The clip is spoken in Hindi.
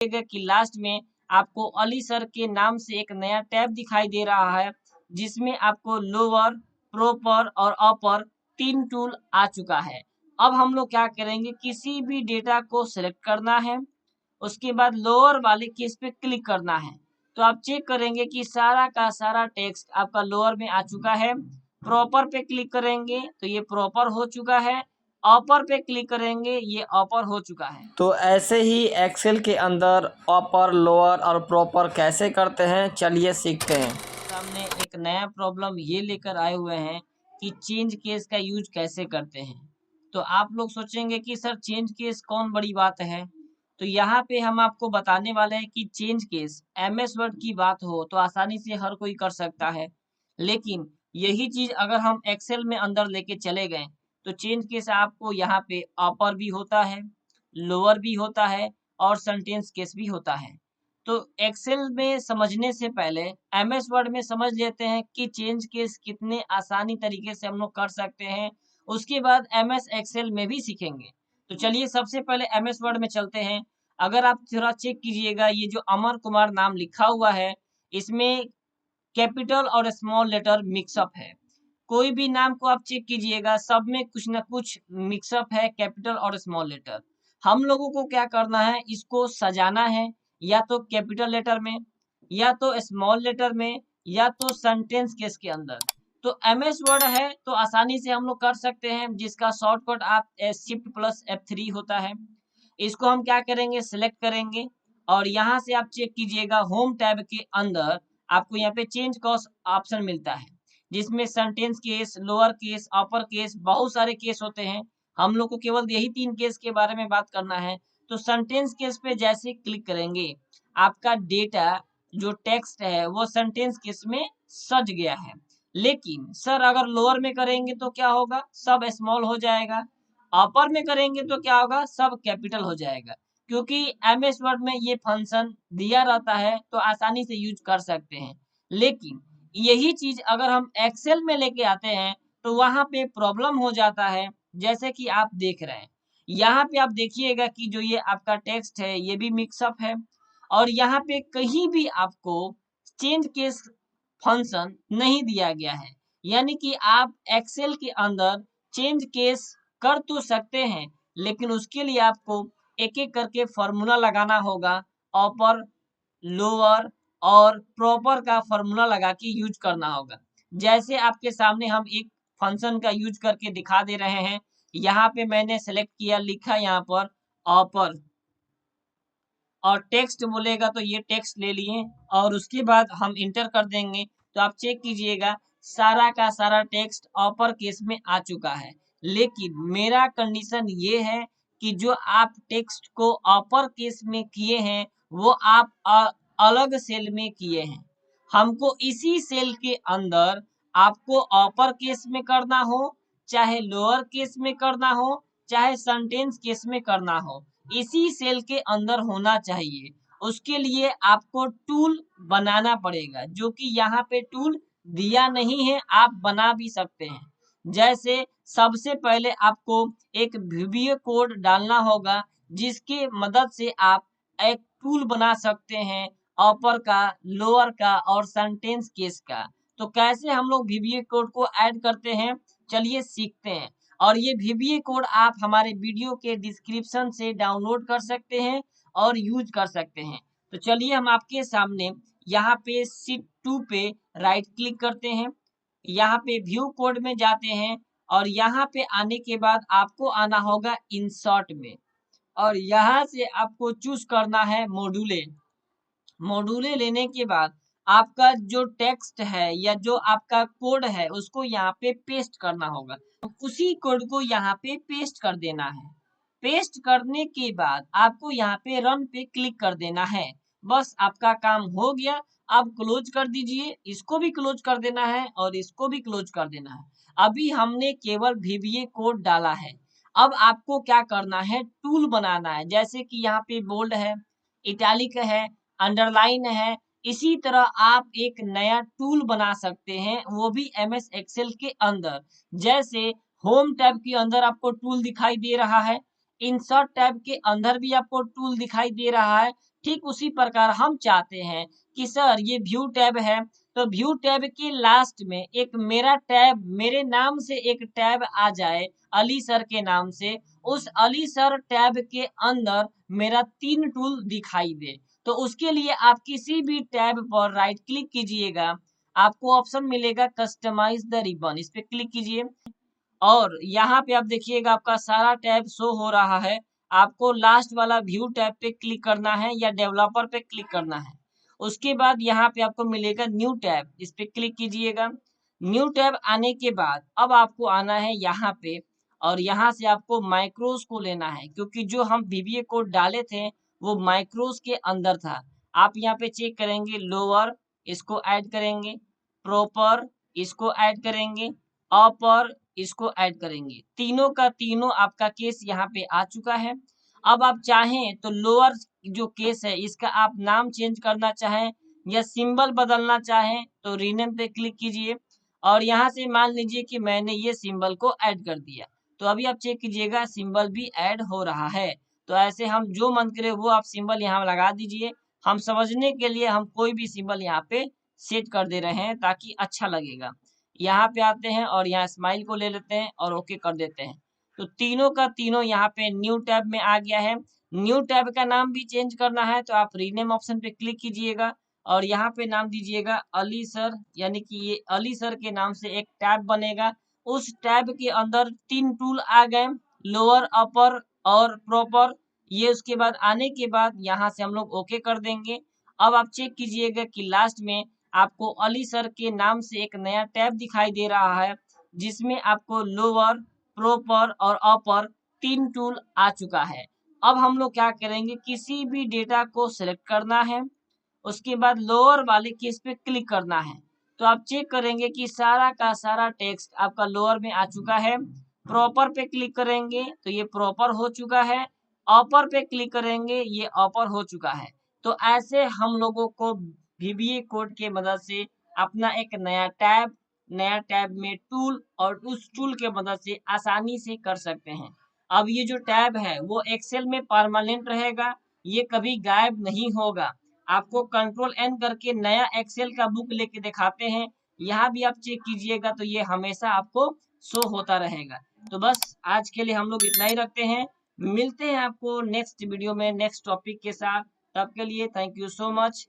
कि लास्ट में आपको अली सर के नाम से एक नया टैब दिखाई दे रहा है, जिसमें आपको लोअर, प्रॉपर और अपर 3 टूल आ चुका है। अब हम लोग क्या करेंगे, किसी भी डेटा को सिलेक्ट करना है, उसके बाद लोअर वाले केस पे क्लिक करना है। तो आप चेक करेंगे कि सारा का सारा टेक्स्ट आपका लोअर में आ चुका है। प्रॉपर पे क्लिक करेंगे तो ये प्रॉपर हो चुका है, अपर पे क्लिक करेंगे ये अपर हो चुका है। तो ऐसे ही एक्सेल के अंदर अपर, लोअर और प्रॉपर कैसे करते हैं, चलिए सीखते हैं। सामने एक नया प्रॉब्लम ये लेकर आए हुए हैं कि चेंज केस का यूज कैसे करते हैं। तो आप लोग सोचेंगे कि सर चेंज केस कौन बड़ी बात है। तो यहाँ पे हम आपको बताने वाले हैं कि चेंज केस एमएस वर्ड की बात हो तो आसानी से हर कोई कर सकता है, लेकिन यही चीज अगर हम एक्सेल में अंदर लेके चले गए तो चेंज केस आपको यहाँ पे अपर भी होता है, लोअर भी होता है और सेंटेंस केस भी होता है। तो एक्सेल में समझने से पहले एमएस वर्ड में समझ लेते हैं कि चेंज केस कितने आसानी तरीके से हम लोग कर सकते हैं। उसके बाद एमएस एक्सेल में भी सीखेंगे। तो चलिए सबसे पहले एमएस वर्ड में चलते हैं। अगर आप थोड़ा चेक कीजिएगा, ये जो अमर कुमार नाम लिखा हुआ है, इसमें कैपिटल और स्मॉल लेटर मिक्सअप है। कोई भी नाम को आप चेक कीजिएगा, सब में कुछ ना कुछ मिक्सअप है, कैपिटल और स्मॉल लेटर। हम लोगों को क्या करना है, इसको सजाना है, या तो कैपिटल लेटर में, या तो स्मॉल लेटर में, या तो सेंटेंस केस के अंदर। तो एमएस वर्ड है तो आसानी से हम लोग कर सकते हैं, जिसका शॉर्टकट आप शिफ्ट प्लस F3 होता है। इसको हम क्या करेंगे, सिलेक्ट करेंगे और यहाँ से आप चेक कीजिएगा होम टैब के अंदर आपको यहाँ पे चेंज कॉस्ट ऑप्शन मिलता है, जिसमें sentence case, lower case, upper case, बहुत सारे केस होते हैं। हम लोग को केवल यही 3 केस के बारे में बात करना है। तो सेंटेंस केस पे जैसे क्लिक करेंगे, आपका डेटा जो टेक्स्ट है वो सेंटेंस केस में सज गया है। लेकिन सर अगर लोअर में करेंगे तो क्या होगा, सब स्मॉल हो जाएगा। अपर में करेंगे तो क्या होगा, सब कैपिटल हो जाएगा। क्योंकि एमएस वर्ड में ये फंक्शन दिया रहता है तो आसानी से यूज कर सकते हैं। लेकिन यही चीज अगर हम एक्सेल में लेके आते हैं तो वहां पे प्रॉब्लम हो जाता है। जैसे कि आप देख रहे हैं, यहाँ पे आप देखिएगा कि जो ये आपका टेक्स्ट है ये भी मिक्सअप है, और यहाँ पे कहीं भी आपको चेंज केस फंक्शन नहीं दिया गया है। यानी कि आप एक्सेल के अंदर चेंज केस कर तो सकते हैं, लेकिन उसके लिए आपको एक एक करके फॉर्मूला लगाना होगा। अपर, लोअर और प्रॉपर का फॉर्मूला लगा के यूज करना होगा। जैसे आपके सामने हम एक फंक्शन का यूज करके दिखा दे रहे हैं। यहाँ पे मैंने सेलेक्ट किया, लिखा यहाँ पर अपर, और टेक्स्ट बोलेगा तो ये टेक्स्ट ले लिए, और उसके बाद हम इंटर कर देंगे। तो आप चेक कीजिएगा सारा का सारा टेक्स्ट अपर केस में आ चुका है। लेकिन मेरा कंडीशन ये है कि जो आप टेक्स्ट को अपर केस में किए हैं वो आप अलग सेल में किए हैं। हमको इसी सेल के अंदर आपको अपर केस में करना हो, चाहे लोअर केस में करना हो, चाहे सेंटेंस केस में करना हो, इसी सेल के अंदर होना चाहिए। उसके लिए आपको टूल बनाना पड़ेगा, जो कि यहाँ पे टूल दिया नहीं है, आप बना भी सकते हैं। जैसे सबसे पहले आपको एक वीबीए कोड डालना होगा, जिसके मदद से आप एक टूल बना सकते हैं अपर का, लोअर का और सेंटेंस केस का। तो कैसे हम लोग वीबीए कोड को ऐड करते हैं, चलिए सीखते हैं। और ये वीबीए कोड आप हमारे वीडियो के डिस्क्रिप्शन से डाउनलोड कर सकते हैं और यूज कर सकते हैं। तो चलिए हम आपके सामने यहाँ पे शीट 2 पे राइट क्लिक करते हैं, यहाँ पे व्यू कोड में जाते हैं, और यहाँ पे आने के बाद आपको आना होगा इंसर्ट में, और यहाँ से आपको चूज करना है मॉड्यूले। मॉड्यूले लेने के बाद आपका जो टेक्स्ट है या जो आपका कोड है उसको यहाँ पे पेस्ट करना होगा। उसी कोड को यहाँ पे पेस्ट कर देना है। पेस्ट करने के बाद आपको यहाँ पे रन पे क्लिक कर देना है। बस आपका काम हो गया। अब क्लोज कर दीजिए, इसको भी क्लोज कर देना है और इसको भी क्लोज कर देना है। अभी हमने केवल वीबीए कोड डाला है। अब आपको क्या करना है, टूल बनाना है। जैसे कि यहाँ पे बोल्ड है, इटैलिक है, अंडरलाइन है। इसी तरह आप एक नया टूल बना सकते हैं, वो भी एमएस एक्सेल के अंदर। जैसे होम टैब के अंदर आपको टूल दिखाई दे रहा है, इंसर्ट टैब के अंदर भी आपको टूल दिखाई दे रहा है। ठीक उसी प्रकार हम चाहते हैं कि सर ये व्यू टैब है, तो व्यू टैब के लास्ट में एक मेरा टैब, मेरे नाम से एक टैब आ जाए अली सर के नाम से, उस अली सर टैब के अंदर मेरा 3 टूल दिखाई दे। तो उसके लिए आप किसी भी टैब पर राइट क्लिक कीजिएगा, आपको ऑप्शन मिलेगा कस्टमाइज द रिबन, इस पे क्लिक कीजिए और यहाँ पे आप देखिएगा आपका सारा टैब शो हो रहा है। आपको लास्ट वाला व्यू टैब पे क्लिक करना है या डेवलपर पे क्लिक करना है। उसके बाद यहाँ पे आपको मिलेगा न्यू टैब, इस पे क्लिक कीजिएगा। न्यू टैब आने के बाद अब आपको आना है यहाँ पे और यहाँ से आपको माइक्रोस को लेना है, क्योंकि जो हम वीबीए कोड डाले थे वो माइक्रोस के अंदर था। आप यहाँ पे चेक करेंगे लोअर, इसको ऐड करेंगे, प्रॉपर इसको ऐड करेंगे, अपर इसको ऐड करेंगे। तीनों का तीनों आपका केस यहाँ पे आ चुका है। अब आप चाहें तो लोअर जो केस है इसका आप नाम चेंज करना चाहें या सिंबल बदलना चाहें तो रीनेम पे क्लिक कीजिए और यहाँ से मान लीजिए कि मैंने ये सिंबल को ऐड कर दिया। तो अभी आप चेक कीजिएगा सिंबल भी ऐड हो रहा है। तो ऐसे हम जो मन करे वो आप सिंबल यहाँ लगा दीजिए। हम समझने के लिए हम कोई भी सिंबल यहाँ पे सेट कर दे रहे हैं ताकि अच्छा लगेगा। यहाँ पे आते हैं और यहाँ स्माइल को ले लेते हैं और ओके कर देते हैं। तो तीनों का तीनों यहाँ पे न्यू टैब में आ गया है। न्यू टैब का नाम भी चेंज करना है तो आप रीनेम ऑप्शन पे क्लिक कीजिएगा और यहाँ पे नाम दीजिएगा अली सर, यानी कि ये अली सर के नाम से एक टैब बनेगा। उस टैब के अंदर 3 टूल आ गए, लोअर, अपर और प्रॉपर। ये उसके बाद आने के बाद यहाँ से हम लोग ओके कर देंगे। अब आप चेक कीजिएगा कि लास्ट में आपको अली सर के नाम से एक नया टैब दिखाई दे रहा है, जिसमें आपको लोअर, प्रॉपर और अपर 3 टूल आ चुका है। अब हम लोग क्या करेंगे, किसी भी डेटा को सिलेक्ट करना है, उसके बाद लोअर वाले केस पे क्लिक करना है। तो आप चेक करेंगे कि सारा का सारा टेक्स्ट आपका लोअर में आ चुका है। प्रॉपर पे क्लिक करेंगे तो ये प्रॉपर हो चुका है, अपर पे क्लिक करेंगे ये अपर हो चुका है। तो ऐसे हम लोगों को वीबीए कोड के मदद से अपना एक नया टैब में टूल और उस टूल के मदद से आसानी से कर सकते हैं। अब ये जो टैब है वो एक्सेल में परमानेंट रहेगा, ये कभी गायब नहीं होगा। आपको कंट्रोल एन करके नया एक्सेल का बुक लेके दिखाते हैं, यहाँ भी आप चेक कीजिएगा तो ये हमेशा आपको शो होता रहेगा। तो बस आज के लिए हम लोग इतना ही रखते हैं, मिलते हैं आपको नेक्स्ट वीडियो में नेक्स्ट टॉपिक के साथ। तब के लिए थैंक यू सो मच।